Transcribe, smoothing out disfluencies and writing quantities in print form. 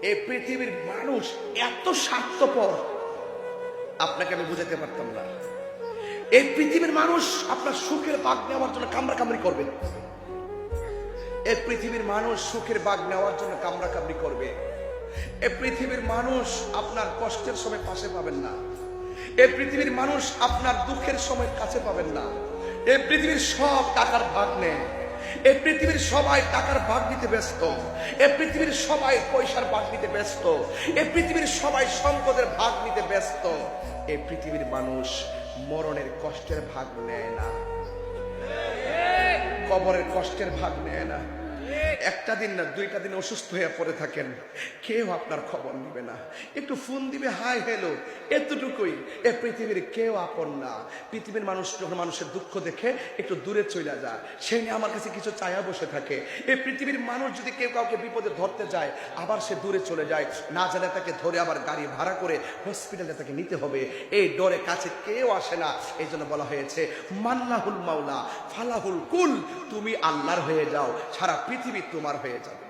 এই পৃথিবীর মানুষ এত স্বার্থপর, আপনাকে আমি বুঝাতে পারতাম না। এই পৃথিবীর মানুষ আপনার সুখের ভাগ নেওয়ার জন্য কামড়াকামড়ি করবে। এই পৃথিবীর মানুষ সুখের ভাগ নেওয়ার জন্য কামড়াকামড়ি করবে। এই পৃথিবীর মানুষ আপনার কষ্টের সময় পাশে পাবেন না। এই পৃথিবীর মানুষ আপনার দুঃখের সময় কাছে পাবেন না। এই পৃথিবীর সব টাকার ভাগ নেয়। এই পৃথিবীর সবাই টাকার ভাগ দিতে ব্যস্ত। এই পৃথিবীর সবাই পয়সার ভাগ দিতে ব্যস্ত। এই পৃথিবীর সবাই সম্পদের ভাগ নিতে ব্যস্ত। এই পৃথিবীর মানুষ মরণের কষ্টের ভাগ নেয় না, কবরের কষ্টের ভাগ নেয় না। একটা দিন না দুইটা দিন অসুস্থ হয়ে পড়ে থাকেন, কেউ আপনার খবর নিবে না। একটু ফোন দিবে, হাই হ্যালো, এতটুকুই। এ পৃথিবীর কেউ আপন না। পৃথিবীর মানুষ যখন মানুষের দুঃখ দেখে একটু দূরে চলে যায়, সে নিয়ে আমার কাছে কিছু চায়া বসে থাকে। এই পৃথিবীর মানুষ যদি কেউ কাউকে বিপদে ধরতে যায়, আবার সে দূরে চলে যায়, না জানে তাকে ধরে আবার গাড়ি ভাড়া করে হসপিটালে তাকে নিতে হবে। এই ডরে কাছে কেউ আসে না। এই জন্য বলা হয়েছে মাল্লাহুল মাওলা ফালাহুল কুল, তুমি আল্লাহর হয়ে যাও, সারা পৃথিবী তোমার হয়ে যাবে।